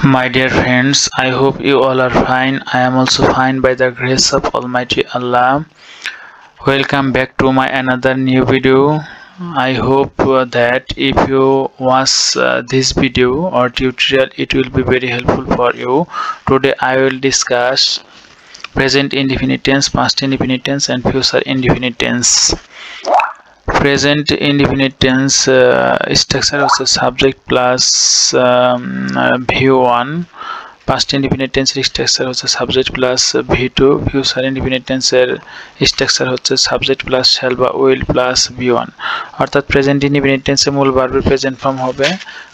My dear friends, I hope you all are fine. I am also fine by the grace of Almighty Allah. Welcome back to my another new video. I hope that if you watch this video or tutorial, it will be very helpful for you. Today I will discuss present indefinite tense, past indefinite tense and future indefinite tense. Present indefinite tense structure হচ্ছে subject plus v1. past indefinite tense structure হচ্ছে subject plus v2. future indefinite tense এর structure হচ্ছে subject plus shall বা will plus v1. অর্থাৎ present indefinite tense এ মূল ভার্বের present form হবে,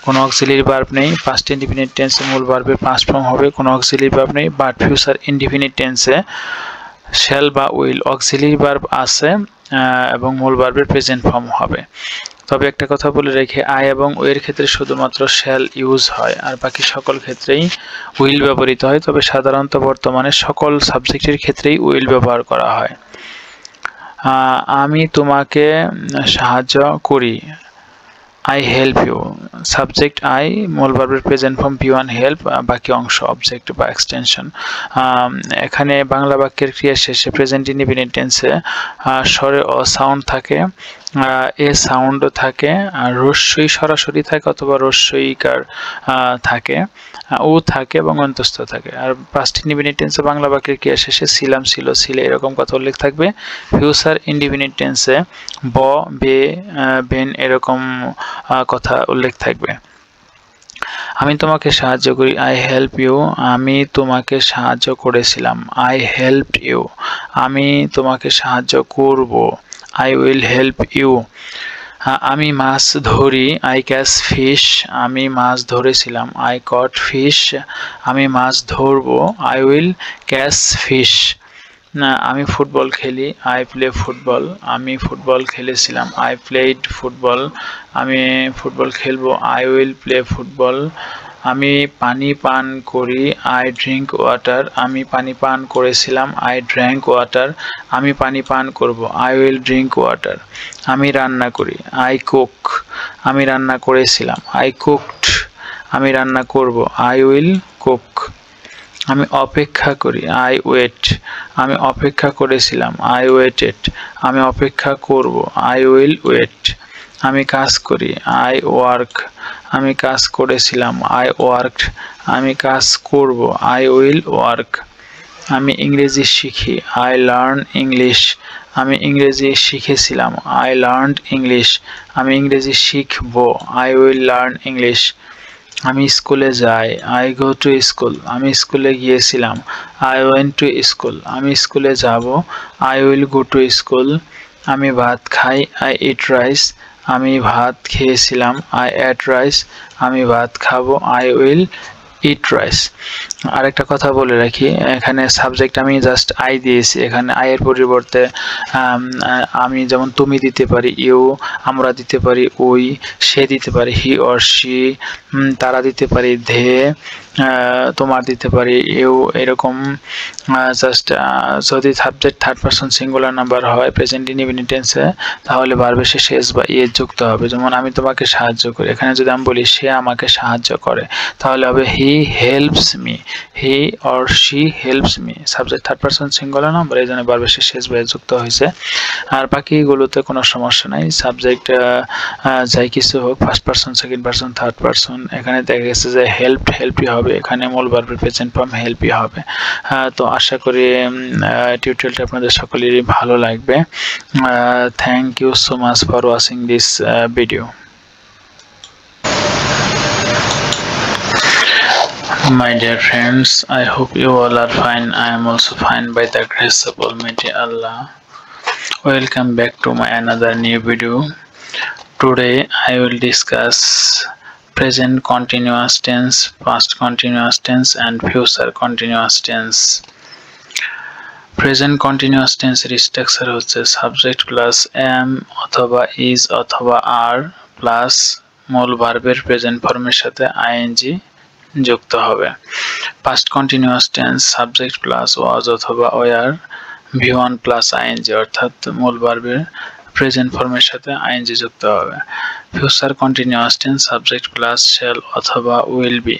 কোনো auxiliary verb নেই। past indefinite tense এ মূল ভার্বের past form হবে, কোনো auxiliary verb নেই। but future indefinite tense A shall বা will auxiliary verb আছে এবং মূল ভার্বের প্রেজেন্ট ফর্ম হবে। তবে একটা কথা বলে রেখে আই এবং ওয়ের ক্ষেত্রে শুধুমাত্র শ্যাল ইউজ হয়, আর বাকি সকল ক্ষেত্রেই উইল ব্যবহৃত হয়। তবে সাধারণত বর্তমানে সকল সাবজেক্টের ক্ষেত্রেই উইল ব্যবহার করা হয়। আমি তোমাকে সাহায্য করি, I help you. Subject I, মূল ভার্বের প্রেজেন্ট ফর্ম v1 হেল্প, বাকি অংশ অবজেক্ট বা এক্সটেনশন। এখানে বাংলা বাক্যের ক্রিয়া শেষে প্রেজেন্ট ইনডিফিনিট টেন্সে স্বরে অ সাউন্ড থাকে, এ সাউন্ড থাকে, আর রস্যই সরাসরি থাকে অথবা রস্যইকার থাকে, ও থাকে এবং অন্তস্থ থাকে। আর পাস্ট ইনডিফিনিট টেন্সে বাংলা বাক্যের ক্রিয়া শেষে ছিলাম, ছিল, ছিলে এরকম কথা উল্লেখ থাকবে। ফিউচার ইনডিফিনিট টেন্সে ব, বে, বেন এরকম কথা উল্লেখ থাকবে। আমি তোমাকে সাহায্য করি, আই হেল্প ইউ। আমি তোমাকে সাহায্য করেছিলাম, আই হেল্পড ইউ। আমি তোমাকে সাহায্য করব, আই উইল হেল্প ইউ। আমি মাছ ধরি, আই ক্যাচ ফিশ। আমি মাছ ধরেছিলাম, আই কট ফিশ। আমি মাছ ধরবো, আই উইল ক্যাচ ফিশ। আমি ফুটবল খেলি, আই প্লে ফুটবল। আমি ফুটবল খেলেছিলাম, আই প্লেড ফুটবল। আমি ফুটবল খেলবো, আই উইল প্লে ফুটবল। আমি পানি পান করি, আই ড্রিঙ্ক ওয়াটার। আমি পানি পান করেছিলাম, আই ড্র্যাঙ্ক ওয়াটার। আমি পানি পান করব, আই উইল ড্রিঙ্ক ওয়াটার। আমি রান্না করি, আই কুক। আমি রান্না করেছিলাম, আই কুকড। আমি রান্না করব, আই উইল কুক। আমি অপেক্ষা করি, আই ওয়েট। আমি অপেক্ষা করেছিলাম, আই ওয়েটেড। আমি অপেক্ষা করব, আই উইল ওয়েট। আমি কাজ করি, আই ওয়ার্ক। আমি কাজ করেছিলাম, আই ওয়ার্কড। আমি কাজ করব, আই উইল ওয়ার্ক। আমি ইংরেজি শিখি, আই লার্ন ইংলিশ। আমি ইংরেজি শিখেছিলাম, আই লার্নড ইংলিশ। আমি ইংরেজি শিখব, আই উইল লার্ন ইংলিশ। আমি স্কুলে যাই, আই গো টু স্কুল। আমি স্কুলে গিয়েছিলাম, আই ওয়েন্ট টু স্কুল। আমি স্কুলে যাব, I will go to school. আমি ভাত খাই, আই ইট রাইস। আমি ভাত খেয়েছিলাম, আই এট রাইস। আমি ভাত খাবো, আই উইল ইট রাইস। আরেকটা কথা বলে রাখি, এখানে সাবজেক্ট আমি জাস্ট আই দিয়েছি। এখানে আই এর পরিবর্তে আমি যেমন তুমি দিতে পারি, ইউ। আমরা দিতে পারি উই। সে দিতে পারি হি অর শি। তারা দিতে পারি ধে। তোমার দিতে পারি ইউ। এরকম জাস্ট যদি subject third person singular number হয় প্রেজেন্ট ইনডিফিনিট টেন্সে, তাহলে ভার্বের শেষে এস বা ইয়ে যুক্ত হবে। যেমন আমি তোমাকে সাহায্য করি, এখানে যদি আমি বলি সে আমাকে সাহায্য করে, তাহলে হবে he helps me. He or she helps me. Subject third person singular number, এই জন্য ভার্বের শেষে এস বা ইয়ে যুক্ত হয়েছে। আর বাকিগুলোতে কোনো সমস্যা নাই। সাবজেক্ট যাই কিছু হোক, first person, second person, third person, এখানে দেখা গেছে যে হেল্পড হেল্পই হবে, এখানে মূল ভার্বের প্রেজেন্ট ফর্ম হেল্পই হবে। তো আশা করি টিউটোরিয়ালটা আপনাদের সকলেরই ভালো লাগবে। Thank you so much for watching this video. My dear friends, I hope you all are fine. I am also fine by the grace of Almighty Allah. Welcome back to my another new video. Today I will discuss present continuous tense, past continuous tense and future continuous tense. Present continuous tense এর structure হচ্ছে subject plus am অথবা is অথবা are plus মূল ভার্বের present ফর্মের সাথে ing যুক্ত হবে। Past continuous tense subject plus was অথবা ওয়ার v1 প্লাস ing অর্থাৎ মূল ভার্বের প্রেজেন্ট ফর্মের সাথে ing যুক্ত হবে। Future continuous tense subject plus shall অথবা উইল বি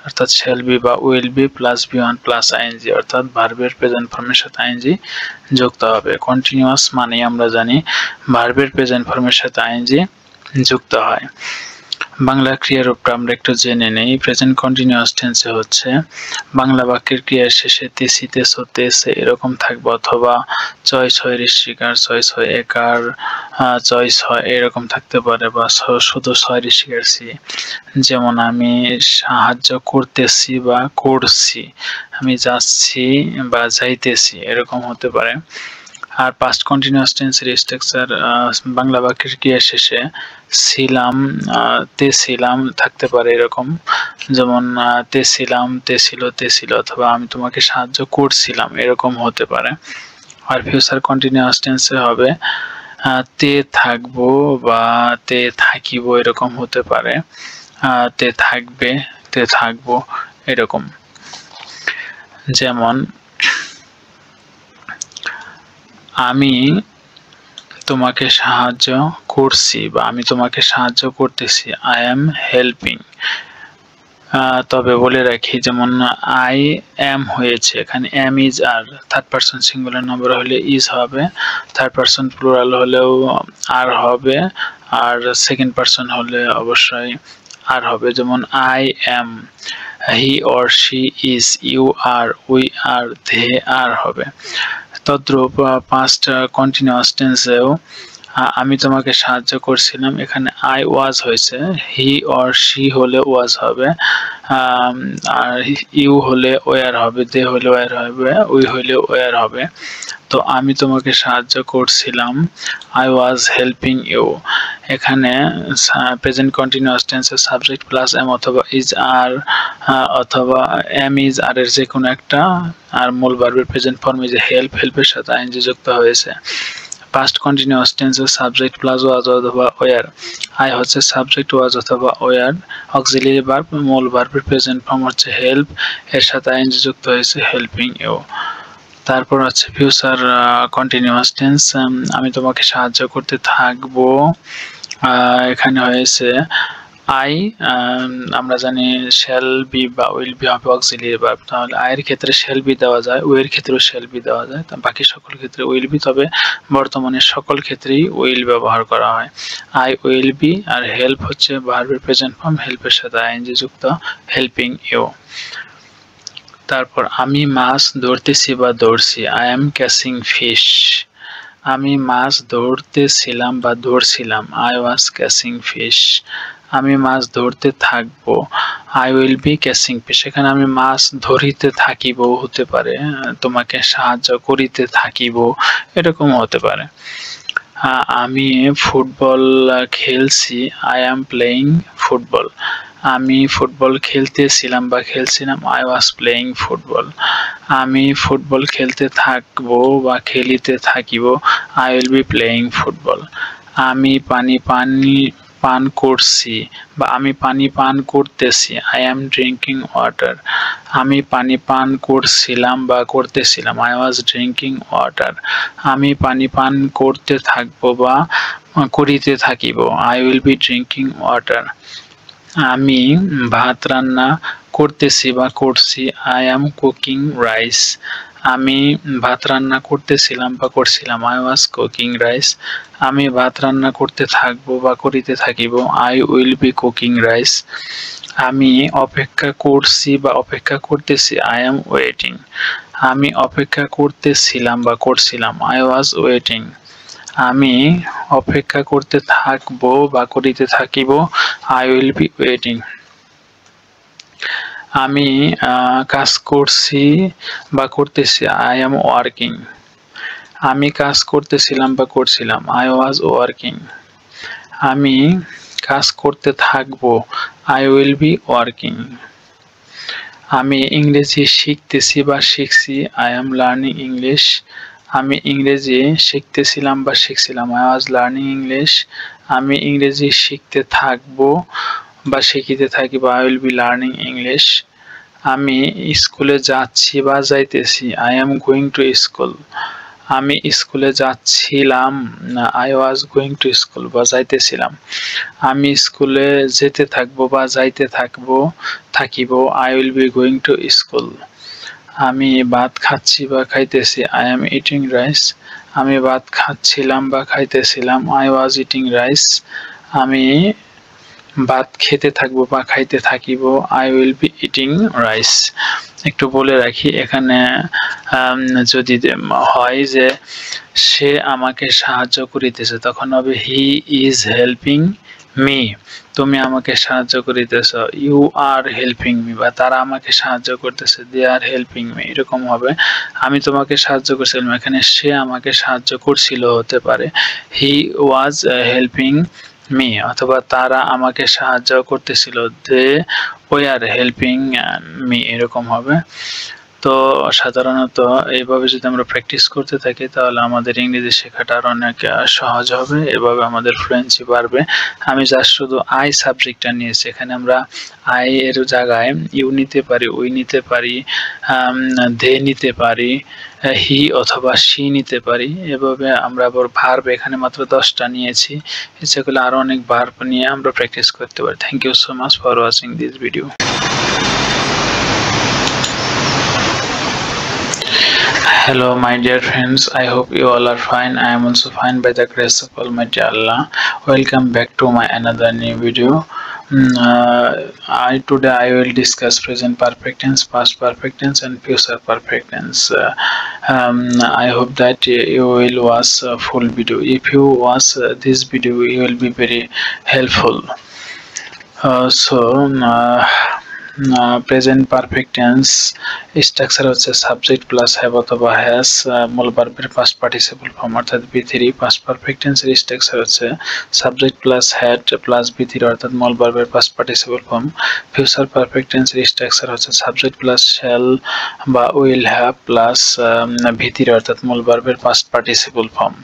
অর্থাৎ শ্যাল বি বা উইল বি প্লাস বি1 প্লাস আইএনজি, অর্থাৎ ভার্বের প্রেজেন্ট ফর্মের সাথে আইএনজি যুক্ত হবে। কন্টিনিউয়াস মানে আমরা জানি ভার্বের প্রেজেন্ট ফর্মের সাথে আইএনজি যুক্ত হয়। বাংলা ক্রিয়ারূপটা আমরা একটু জেনে নেই। প্রেজেন্ট কন্টিনিউয়াস টেন্সে হচ্ছে বাংলা বাক্যের ক্রিয়ার শেষে তেসি, তেসো, তেসে এরকম থাকবে, অথবা চয় ছয় ঋষিকার, ছয় ছয় একার, চয় ছয় এরকম থাকতে পারে, বা শুধু ছয় ঋষিকার সি। যেমন আমি সাহায্য করতেছি বা করছি, আমি যাচ্ছি বা যাইতেছি এরকম হতে পারে। আর পাস্ট কন্টিনিউয়াস টেন্সের স্ট্রাকচার বাংলা বাক্যের ক্রিয়া শেষে ছিলাম, তে ছিলাম থাকতে পারে এরকম, যেমন তে ছিলাম, তে ছিল, তে ছিল, অথবা আমি তোমাকে সাহায্য করছিলাম এরকম হতে পারে। আর ফিউচার কন্টিনিউয়াস টেন্সে হবে তে থাকবো বা তে থাকিব এরকম হতে পারে, তে থাকবে, তে থাকবো এরকম। যেমন আমি তোমাকে সাহায্য করছি বা আমি তোমাকে সাহায্য করতেছি, আই এম হেল্পিং। তবে বলে রাখি, যেমন আই এম হয়েছে, এখানে am is are, third person singular number হলে ইজ হবে, থার্ড পারসন প্লুরাল হলেও আর হবে, আর সেকেন্ড পারসন হলে অবশ্যই আর হবে। যেমন I am, he or she is, you are, we are, they are হবে। তদ্রূপ পাস্ট কন্টিনিউয়াস টেন্সেও আমি তোমাকে সাহায্য করছিলাম, এখানে আই ওয়াজ হয়েছে, হি অর শি হলে ওয়াজ হবে, আর ইউ হলে ওয়ার হবে, দে হলে ওয়ার হবে, উই হলে ওয়ার হবে। তো আমি তোমাকে সাহায্য করছিলাম, আই ওয়াজ হেল্পিং ইউ। এখানে প্রেজেন্ট কন্টিনিউয়াস টেন্সের সাবজেক্ট প্লাস এম অথবা ইজ আর, অথবা এম ইজ আর এর যে কোনো একটা, আর মূল ভার্বের প্রেজেন্ট ফর্মে যে হেল্প, হেল্পের সাথে আইএনজি যুক্ত হয়েছে। পাস্ট কন্টিনিউয়াস টেন্সের সাবজেক্ট প্লাস ওয়াজ অথবা ওয়ার, আই হচ্ছে সাবজেক্ট, ওয়াজ অথবা ওয়ার অক্সিলিয়ারি ভার্ব, মূল ভার্বের প্রেজেন্ট ফর্ম হচ্ছে হেল্প, এর সাথে আইএনজি যুক্ত হয়েছে হেল্পিং ইউ। তারপর হচ্ছে ফিউচার কন্টিনিউয়াস টেন্স, আমি তোমাকে সাহায্য করতে থাকবো, এখানে হয়েছে আই, আমরা জানি শ্যাল বি বা উইল বি হবে অক্সিলিয়ারি ভার্ব, তাহলে আই এর ক্ষেত্রে শ্যাল বি দেওয়া যায়, উই এর ক্ষেত্রেও শ্যাল বি দেওয়া যায়, বাকি সকল ক্ষেত্রে উইল বি, তবে বর্তমানে সকল ক্ষেত্রেই উইল ব্যবহার করা হয়। আই উইল বি, আর হেল্প হচ্ছে ভার্বের প্রেজেন্ট ফর্ম, হেল্পের সাথে আইএনজি যুক্ত হেল্পিং ইউ। তারপর আমি মাছ ধরতেছি বা ধরছি, আই এম ক্যাচিং ফিশ। আমি মাছ ধরতেছিলাম বা ধরছিলাম, আই ওয়াজ ক্যাচিং ফিশ। আমি মাছ ধরতে থাকবো, I will be catching fish. এখানে আমি মাছ ধরিতে থাকিব হতে পারে, তোমাকে সাহায্য করিতে থাকিব এরকম হতে পারে। আমি ফুটবল খেলছি, আই অ্যাম প্লেয়িং ফুটবল। আমি ফুটবল খেলতেছিলাম বা খেলছিলাম, আই ওয়াজ প্লেয়িং ফুটবল। আমি ফুটবল খেলতে থাকবো বা খেলিতে থাকিব, I will be playing football. আমি পানি পান করছি বা আমি পানি পান করতেছি, আই অ্যাম ড্রিঙ্কিং ওয়াটার। আমি পানি পান করছিলাম বা করতেছিলাম, আই ওয়াজ ড্রিঙ্কিং ওয়াটার। আমি পানি পান করতে থাকবো বা করিতে থাকিব, I will B drinking water. আমি ভাত রান্না করতেছি বা করছি, আই অ্যাম কুকিং রাইস। আমি ভাত রান্না করতেছিলাম বা করছিলাম, আই ওয়াজ কুকিং রাইস। আমি ভাত রান্না করতে থাকবো বা করিতে থাকিব, I will be cooking rice. আমি অপেক্ষা করছি বা অপেক্ষা করতেছি, আই অ্যাম ওয়েটিং। আমি অপেক্ষা করতেছিলাম বা করছিলাম, আই ওয়াজ ওয়েটিং। আমি অপেক্ষা করতে থাকবো বা করিতে থাকিব, আই উইল বি ওয়েটিং। আমি কাজ করছি বা করতেছি, আই অ্যাম ওয়ার্কিং। আমি কাজ করতেছিলাম বা করছিলাম, আই ওয়াজ ওয়ার্কিং। আমি কাজ করতে থাকবো, আই উইল বি ওয়ার্কিং। আমি ইংরেজি শিখতেছি বা শিখছি, আই অ্যাম লার্নিং ইংলিশ। আমি ইংরেজি শিখতেছিলাম বা শিখছিলাম, আই ওয়াজ লার্নিং ইংলিশ। আমি ইংরেজি শিখতে থাকবো বা শিখিতে থাকিব, I will be learning English. আমি স্কুলে যাচ্ছি বা যাইতেছি, I am going to school. আমি স্কুলে যাচ্ছিলাম, I was going to school বা যাইতেছিলাম। আমি স্কুলে যেতে থাকবো বা যাইতে থাকিব, I will be going to school. আমি ভাত খাচ্ছি বা খাইতেছি, আই এম ইটিং রাইস। আমি ভাত খাচ্ছিলাম বা খাইতেছিলাম, আই ওয়াজ ইটিং রাইস। আমি ভাত খেতে থাকবো বা খাইতে থাকিব, I will be eating rice. একটু বলে রাখি, এখানে যদি হয় যে সে আমাকে সাহায্য করিতেছে, তখন হবে হি ইজ হেল্পিং মি। তুমি আমাকে সাহায্য করিতেছ, ইউ আর হেল্পিং মি, বা তারা আমাকে সাহায্য করতেছে, দে আর হেল্পিং মি, এরকম হবে। আমি তোমাকে সাহায্য করছিলাম, এখানে সে আমাকে সাহায্য করছিল হতে পারে, হি ওয়াজ হেল্পিং মি, অথবা তারা আমাকে সাহায্য করতেছিল, দে ওয়ার হেল্পিং মি, এরকম হবে। তো সাধারণত এইভাবে যদি আমরা প্র্যাকটিস করতে থাকি, তাহলে আমাদের ইংরেজি শেখাটা আর অনেক সহজ হবে, এভাবে আমাদের ফ্লুয়েন্সি বাড়বে। আমি জাস্ট শুধু আই সাবজেক্টটা নিয়েছি, এখানে আমরা আই এর জায়গায় ইউ নিতে পারি, উই নিতে পারি, দে নিতে পারি, হি অথবা সি নিতে পারি। এভাবে আমরা আবার ভার্ব এখানে মাত্র 10টা নিয়েছি, ইচ্ছে করলে আরো অনেক ভার্ব নিয়ে আমরা প্র্যাকটিস করতে পারি। Thank you so much for watching this video. Hello my dear friends, I hope you all are fine. I am also fine by the grace of Almighty Allah. Welcome back to my another new video. Today I will discuss present perfect tense, past perfect tense and future perfect tense. I hope that you will watch full video. If you watch this video, you will be very helpful. Present perfect tense structure হচ্ছে subject plus have অথবা has, মূল ভার্বের past participle form অর্থাৎ বি3। Past perfect টেন্সের structure হচ্ছে subject plus had plus বি3 অর্থাৎ মূল ভার্বের past participle form. Future perfect টেন্সের স্ট্রাকচার হচ্ছে সাবজেক্ট প্লাস শ্যাল বা উইল হ্যাভ প্লাস ভি3 অর্থাৎ মূল ভার্বের পাস্ট পার্টিসিপল ফর্ম।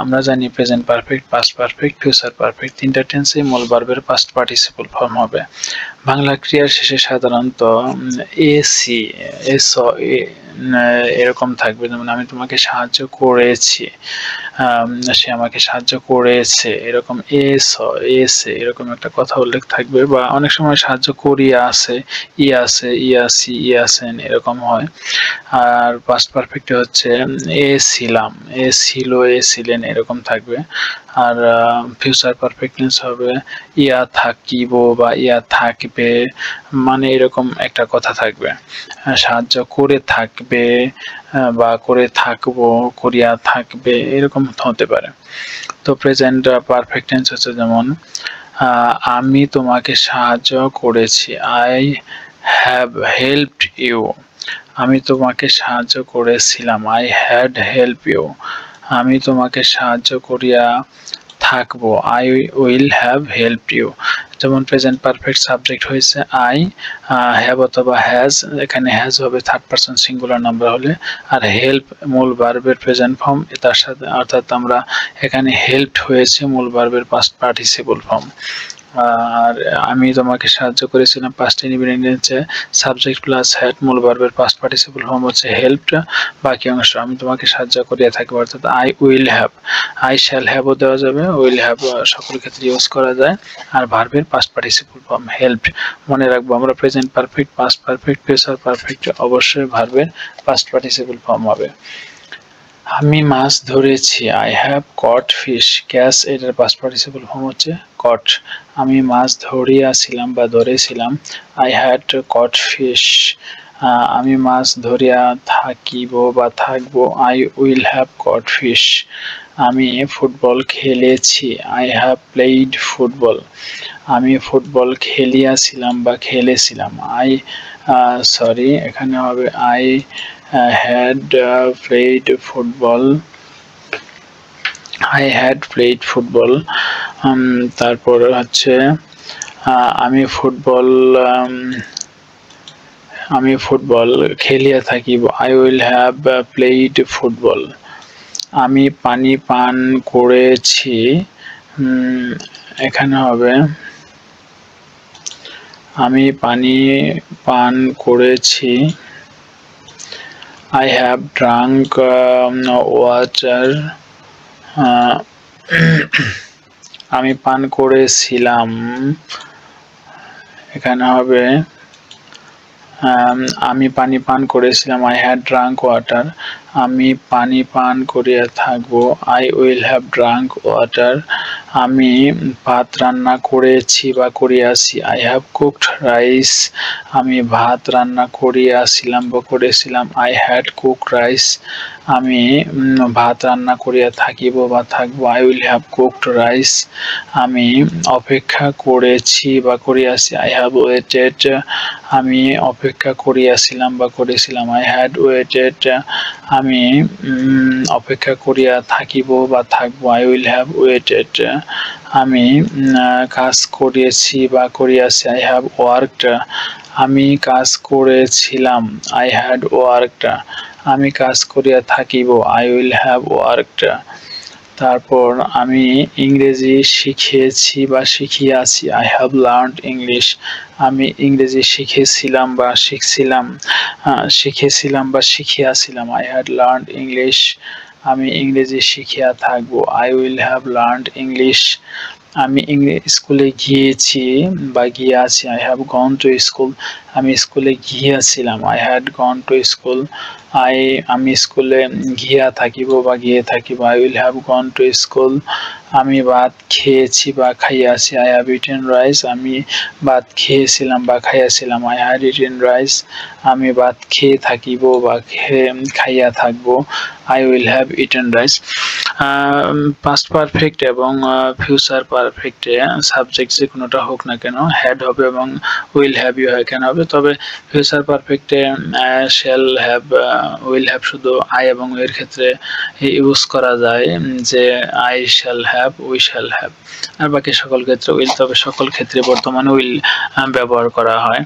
আমরা জানি present perfect, past perfect, future perfect তিনটা টেন্সে মূল ভার্বের পাস্ট পার্টিসিপল ফর্ম হবে। বাংলা ক্রিয়ার শেষে সাধারণত এসি, এরকম থাকবে, যেমন আমি তোমাকে সাহায্য করেছি, সে আমাকে সাহায্য করেছে, এরকম এসে এরকম একটা কথা উল্লেখ থাকবে। বা অনেক সময় সাহায্য করিয়া আছে, আছে, আসি, আসেন, এরকম হয়। আর পাস্ট পারফেক্টে হচ্ছে এ ছিলাম, এ ছিল, এ ছিলেন, এরকম থাকবে। আর ফিউচার পারফেক্ট টেন্স হবে ইয়া থাকিব বা ইয়া থাকবে, মানে এরকম একটা কথা থাকবে। সাহায্য করে থাকবে বা করে থাকবো, করিয়া থাকবে, এরকম হতে পারে। তো প্রেজেন্ট পারফেক্ট টেন্স হচ্ছে যেমন আমি তোমাকে সাহায্য করেছি, আই হ্যাভ হেল্পড ইউ। আমি তোমাকে সাহায্য করেছিলাম, আই হ্যাড হেল্প ইউ। আমি তোমাকে সাহায্য করিয়া থাকবো, I will have helped you. যেমন প্রেজেন্ট পারফেক্ট সাবজেক্ট হয়েছে আই, হ্যাভ অথবা হ্যাজ, এখানে হ্যাজ হবে থার্ড পারসন সিঙ্গুলার নাম্বার হলে, আর হেল্প মূল ভার্বের প্রেজেন্ট ফর্ম, তার সাথে অর্থাৎ আমরা এখানে হেল্পড হয়েছে মূল ভার্বের পাস্ট পার্টিসিপল ফর্ম। আর আমি তোমাকে সাহায্য করেছিলাম পাস্ট ইনডিফিনিট টেন্সে সাবজেক্ট প্লাস হ্যাড মূল ভার্বের পাস্ট পার্টিসিপল ফর্ম হচ্ছে হেল্পড। বাকি অংশ আমি তোমাকে সাহায্য করিয়া থাকি অর্থাৎ I will have, I shall হ্যাভও দেওয়া যাবে, উইল হ্যাভ সকল ক্ষেত্রে ইউজ করা যায়। আর ভার্বের পাস্ট পার্টিসিপল ফর্ম হেল্পড। মনে রাখবো আমরা present perfect, past perfect, future perfect অবশ্যই ভার্বের পাস্ট পার্টিসিপল ফর্ম হবে। আমি মাছ ধরেছি, I have caught fish. Catch এটার পাস্ট পার্টিসিপল ফর্ম হচ্ছে কট। আমি মাছ ধরিয়াছিলাম বা ধরেছিলাম, আই হ্যাড কট ফিশ। আমি মাছ ধরিয়া থাকিব বা থাকবো, I will have caught fish. আমি ফুটবল খেলেছি, আই হ্যাভ প্লেইড ফুটবল। আমি ফুটবল খেলিয়াছিলাম বা খেলেছিলাম, এখানে হবে I had played football. I had played football. তারপর হচ্ছে আমি ফুটবল খেলিয়া থাকিব, I will have played football. আমি পানি পান করেছি, এখানে হবে আমি পানি পান করেছি, I have drunk water. আমি পান করেছিলাম, এখানে হবে আমি পানি পান করেছিলাম। I had drunk water. আমি পানি পান করিয়া থাকবো। I will have drunk water. আমি ভাত রান্না করেছি বা করিয়াছি। I have cooked rice. আমি ভাত রান্না করিয়াছিলাম বা করেছিলাম। I had cooked rice. আমি ভাত রান্না করিয়া থাকিব বা থাকবো। I will have cooked rice. আমি অপেক্ষা করেছি বা করিয়াছি। I have waited. আমি অপেক্ষা করিয়াছিলাম বা করেছিলাম। I had waited. আমি অপেক্ষা করিয়া থাকিব বা থাকবো। I will have waited. আমি কাজ করেছি বা করিয়াছি। I have worked. আমি কাজ করেছিলাম। I had worked. আমি কাজ করিয়া থাকিব। I will have worked. তারপর আমি ইংরেজি শিখেছি বা শিখিয়াছি। I have learned English. আমি ইংরেজি শিখেছিলাম বা শিখেছিলাম বা শিখিয়াছিলাম। I had learned English. আমি ইংরেজি শিখিয়া থাকবো। I will have learned English. আমি স্কুলে গিয়েছি বা গিয়াছি। I have gone to school. আমি স্কুলে গিয়াছিলাম। I had gone to school. আমি স্কুলে গিয়া থাকিব বা গিয়ে থাকিব। I will have gone to school. আমি ভাত খেয়েছি বা খাইয়াছি। I have eaten rice. আমি ভাত খেয়েছিলাম বা খাইয়াছিলাম। I had eaten rice. আমি ভাত খেয়ে থাকিব বা খাইয়া থাকবো। I will have eaten rice. Past perfect এবং ফিউচার পারফেক্টে সাবজেক্ট যে কোনোটা হোক না কেন হ্যাড হবে এবং উইল হ্যাভ ইউ এখানে হবে। তবে ফিউচার পারফেক্টে শ্যাল হ্যাভ উইল হ্যাভ শুধু আই এবং এর ক্ষেত্রে ইউজ করা যায়, যে I shall have, we shall have. আর বাকি সকল ক্ষেত্রে উইল, তবে সকল ক্ষেত্রে বর্তমানে উইল ব্যবহার করা হয়।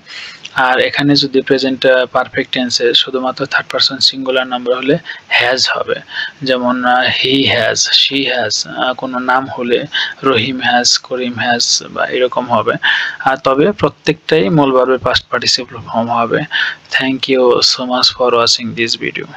আর এখানে যদি প্রেজেন্ট পারফেক্ট টেন্সে শুধুমাত্র থার্ড পারসন সিঙ্গুলার নাম্বার হলে হ্যাজ হবে, যেমন হি হ্যাজ, শি হ্যাজ। কোনো নাম হলে রহিম হ্যাজ, করিম হ্যাজ বা এরকম হবে। আর তবে প্রত্যেকটাই মূল ভার্বের পাস্ট পার্টিসিপল ফর্ম হবে। Thank you so much for watching this video.